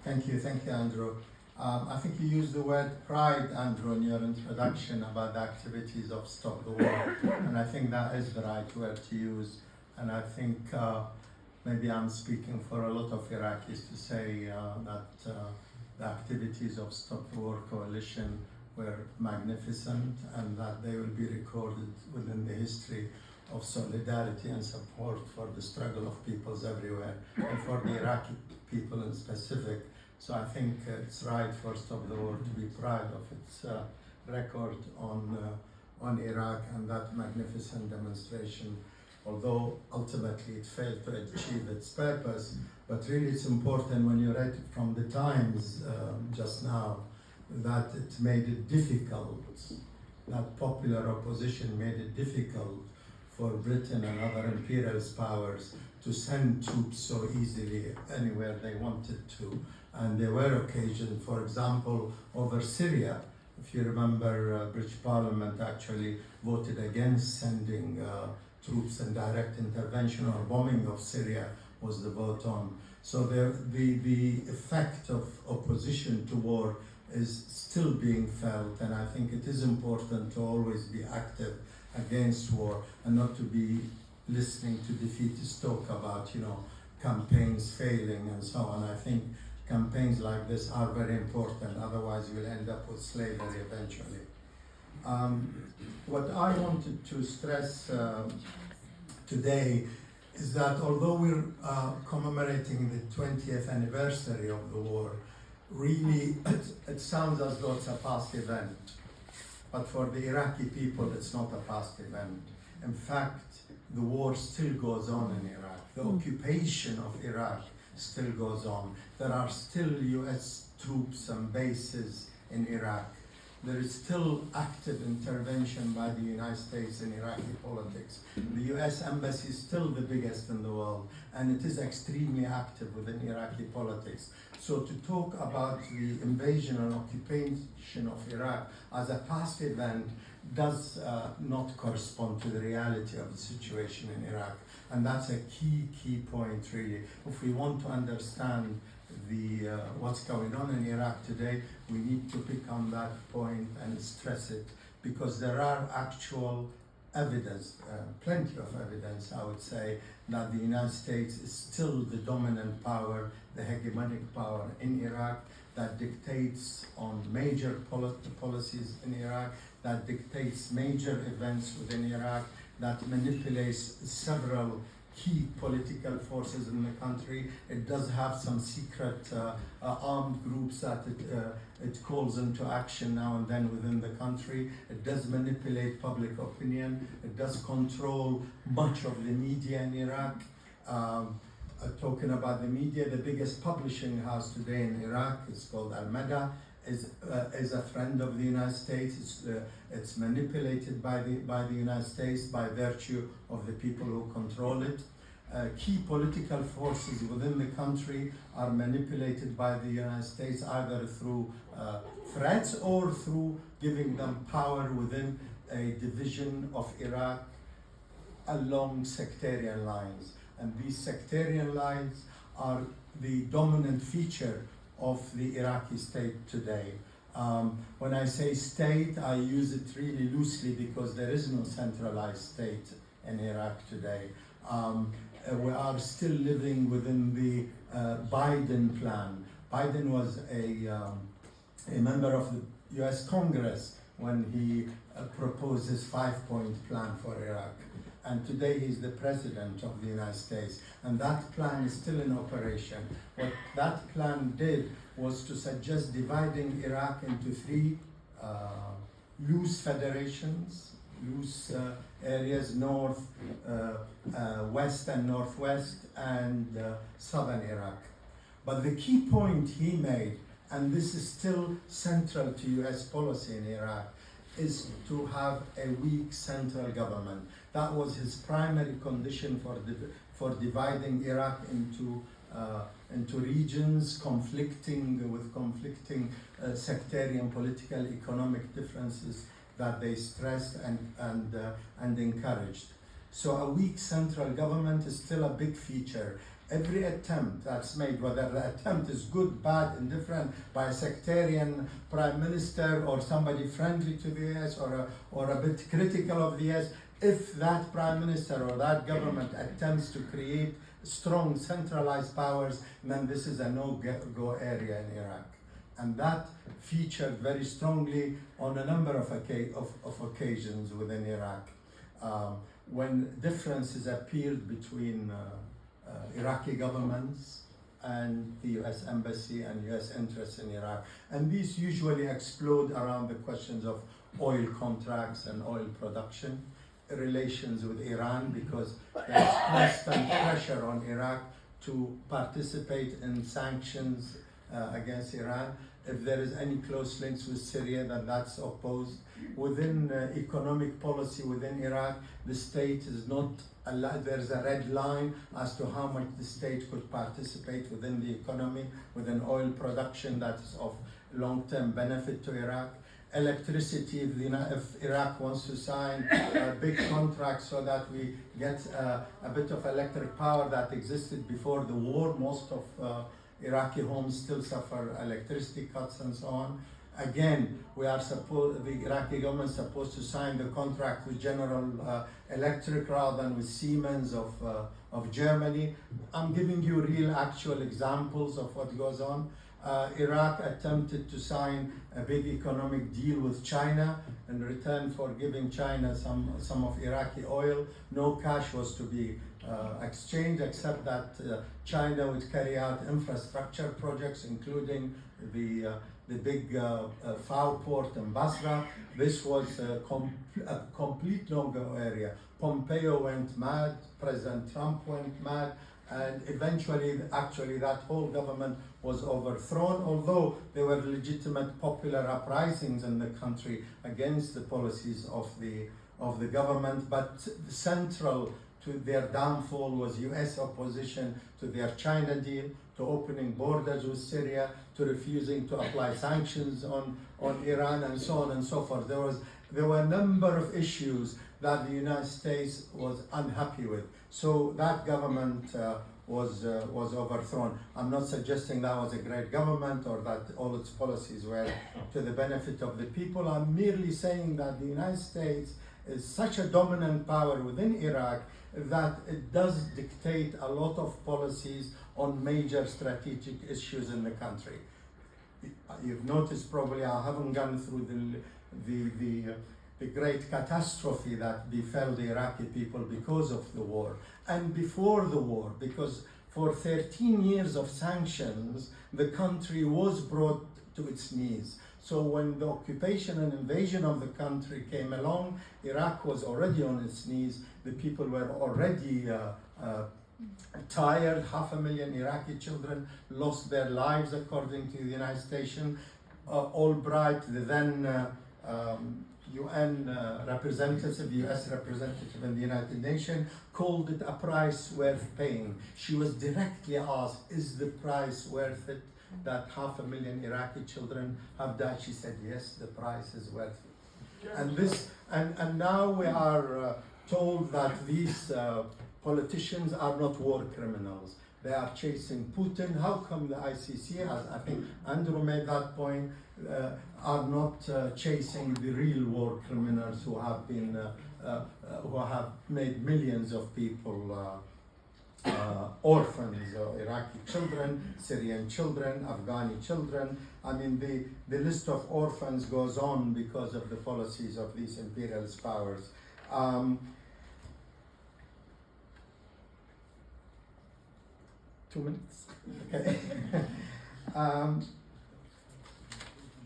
Thank you, Andrew. I think you used the word pride, Andrew, in your introduction about the activities of Stop the War, and I think that is the right word to use. And I think maybe I'm speaking for a lot of Iraqis to say that the activities of Stop the War Coalition were magnificent, and that they will be recorded within the history of solidarity and support for the struggle of peoples everywhere, and for the Iraqi people in specific. So I think it's right for Stop the War to be proud of its record on Iraq and that magnificent demonstration, although ultimately it failed to achieve its purpose. But really it's important, when you read it from the Times just now, that it made it difficult, that popular opposition made it difficult for Britain and other imperialist powers to send troops so easily anywhere they wanted to. And there were occasions, for example, over Syria. If you remember, British Parliament actually voted against sending troops in direct intervention, or bombing of Syria was the vote on. So the effect of opposition to war is still being felt, and I think it is important to always be active against war and not to be listening to defeatist talk about, campaigns failing and so on. I think campaigns like this are very important, otherwise you'll end up with slavery eventually. What I wanted to stress today is that although we're commemorating the 20th anniversary of the war, really it sounds as though it's a past event. But for the Iraqi people, it's not a past event. In fact, the war still goes on in Iraq. The occupation of Iraq still goes on. There are still US troops and bases in Iraq. There is still active intervention by the United States in Iraqi politics. The US embassy is still the biggest in the world, and it is extremely active within Iraqi politics. So to talk about the invasion and occupation of Iraq as a past event does not correspond to the reality of the situation in Iraq. And that's a key point, really. If we want to understand what's going on in Iraq today, we need to pick on that point and stress it, because there are actual evidence, plenty of evidence, I would say, that the United States is still the dominant power, the hegemonic power in Iraq, that dictates on major policies in Iraq, that dictates major events within Iraq, that manipulates several key political forces in the country. It does have some secret armed groups that it calls into action now and then within the country. It does manipulate public opinion. It does control much of the media in Iraq. Talking about the media, the biggest publishing house today in Iraq is called Al-Mada, is a friend of the United States. It's manipulated by the United States by virtue of the people who control it. Key political forces within the country are manipulated by the United States, either through threats or through giving them power within a division of Iraq along sectarian lines. And these sectarian lines are the dominant feature of the Iraqi state today. When I say state, I use it really loosely because there is no centralized state in Iraq today. We are still living within the Biden plan. Biden was a member of the US Congress when he proposed his 5-point plan for Iraq. And today he's the president of the United States. And that plan is still in operation. What that plan did was to suggest dividing Iraq into 3 loose federations, loose areas, north, west and northwest, and southern Iraq. But the key point he made, and this is still central to US policy in Iraq, is to have a weak central government. That was his primary condition for dividing Iraq into regions with conflicting sectarian, political, economic differences that they stressed and encouraged. So a weak central government is still a big feature. every attempt that's made, whether the attempt is good, bad, indifferent, by a sectarian prime minister or somebody friendly to the US or a bit critical of the US, if that prime minister or that government attempts to create strong centralized powers, then this is a no-go area in Iraq. And that featured very strongly on a number of occasions within Iraq. When differences appeared between Iraqi governments and the US Embassy and US interests in Iraq. And these usually explode around the questions of oil contracts and oil production, relations with Iran, because there's constant pressure on Iraq to participate in sanctions against Iran. If there is any close links with Syria, then that's opposed. Within economic policy within Iraq, the state is not allowed, there's a red line as to how much the state could participate within the economy, within oil production that is of long-term benefit to Iraq. Electricity, if Iraq wants to sign a big contract so that we get a bit of electric power that existed before the war, most of Iraqi homes still suffer electricity cuts and so on. Again, the Iraqi government is supposed to sign the contract with General Electric rather than with Siemens of Germany. I'm giving you real actual examples of what goes on. Iraq attempted to sign a big economic deal with China in return for giving China some of Iraqi oil. No cash was to be exchanged, except that China would carry out infrastructure projects, including the big FAO port in Basra. This was a complete no-go area. Pompeo went mad, President Trump went mad, and eventually, actually, that whole government was overthrown, although there were legitimate popular uprisings in the country against the policies of the government. But central to their downfall was US opposition to their China deal, to opening borders with Syria, to refusing to apply sanctions on Iran, and so on and so forth. There were a number of issues that the United States was unhappy with. So that government was overthrown. I'm not suggesting that was a great government or that all its policies were to the benefit of the people. I'm merely saying that the United States is such a dominant power within Iraq that it does dictate a lot of policies on major strategic issues in the country. You've noticed probably I haven't gone through the great catastrophe that befell the Iraqi people because of the war and before the war, because for 13 years of sanctions, the country was brought to its knees. So when the occupation and invasion of the country came along, Iraq was already on its knees. The people were already tired. 500,000 Iraqi children lost their lives, according to the United Nations. Albright, the then UN representative, US representative in the United Nations, called it a price worth paying. She was directly asked, is the price worth it that 500,000 Iraqi children have died? She said, yes, the price is worth it. And now we are told that these politicians are not war criminals. They are chasing Putin. How come the ICC, as I think Andrew made that point, are not chasing the real war criminals who have been, who have made millions of people orphans, Iraqi children, Syrian children, Afghani children. I mean, the list of orphans goes on because of the policies of these imperialist powers. 2 minutes. Okay.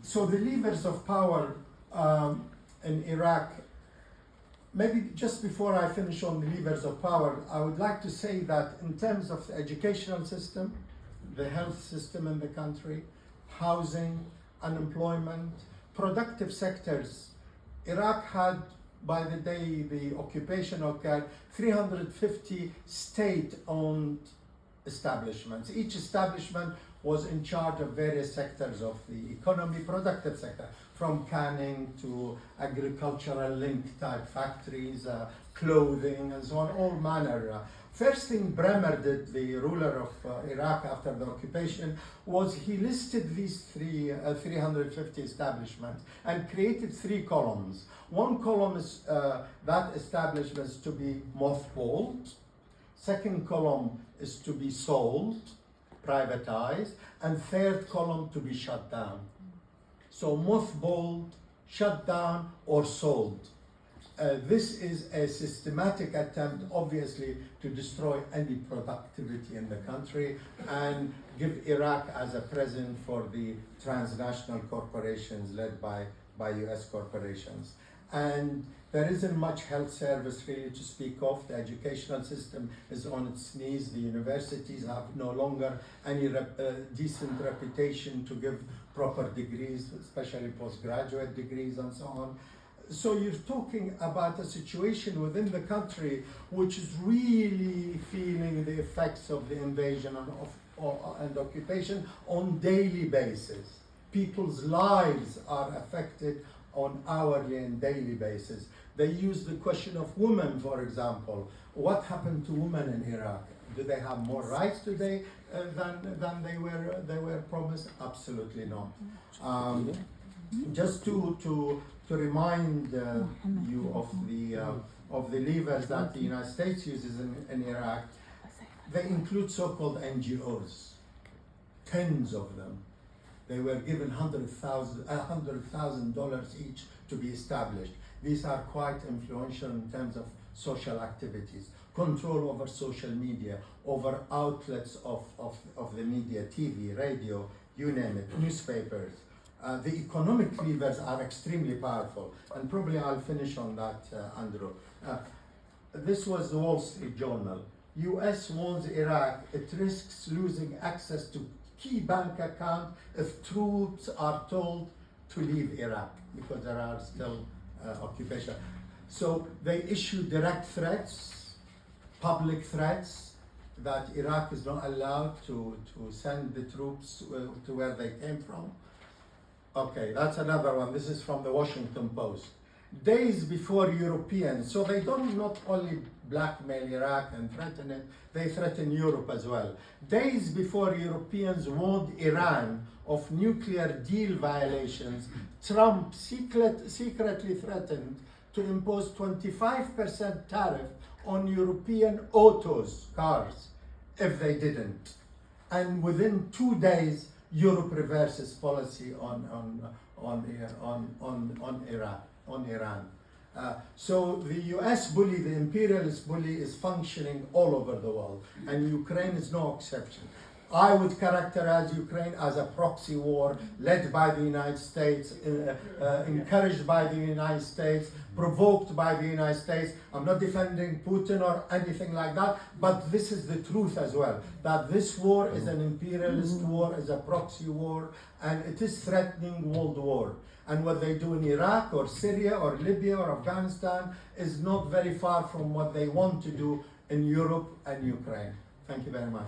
So the levers of power in Iraq, maybe just before I finish on the levers of power, I would like to say that in terms of the educational system, the health system in the country, housing, unemployment, productive sectors, Iraq had, by the day the occupation occurred, 350 state-owned establishments. Each establishment was in charge of various sectors of the economy, productive sector, from canning to agricultural link type factories, clothing, and so on, all manner. First thing Bremer did, the ruler of Iraq after the occupation, was he listed these 350 establishments and created 3 columns. One column is that establishments to be mothballed. Second column is to be sold, privatized, and third column to be shut down. So mothballed, shut down, or sold. This is a systematic attempt, obviously, to destroy any productivity in the country and give Iraq as a present for the transnational corporations led by US corporations. And there isn't much health service really to speak of. The educational system is on its knees. The universities have no longer any decent reputation to give proper degrees, especially postgraduate degrees and so on. So you're talking about a situation within the country which is really feeling the effects of the invasion and occupation on daily basis. People's lives are affected on hourly and daily basis. They use the question of women, for example. What happened to women in Iraq? Do they have more rights today than they were promised? Absolutely not. Just to remind you of the levers that the United States uses in Iraq, they include so-called NGOs, tens of them. They were given $100,000 each to be established. These are quite influential in terms of social activities, control over social media, over outlets of the media, TV, radio, you name it, newspapers. The economic levers are extremely powerful, and probably I'll finish on that, Andrew. This was the Wall Street Journal. US warns Iraq it risks losing access to key bank account if troops are told to leave Iraq because there are still occupation. So they issue direct threats, public threats, that Iraq is not allowed to send the troops to where they came from. Okay, that's another one. This is from the Washington Post. Days before Europeans, so they don't not only blackmail Iraq and threaten it, they threaten Europe as well. Days before Europeans warned Iran of nuclear deal violations, Trump secretly threatened to impose 25% tariff on European autos, cars, if they didn't. And within 2 days, Europe reverses policy on Iran. So the US bully, the imperialist bully, is functioning all over the world, and Ukraine is no exception. I would characterize Ukraine as a proxy war led by the United States, encouraged by the United States, provoked by the United States. I'm not defending Putin or anything like that, but this is the truth as well, that this war is an imperialist war, is a proxy war, and it is threatening world war. And what they do in Iraq or Syria or Libya or Afghanistan is not very far from what they want to do in Europe and Ukraine. Thank you very much.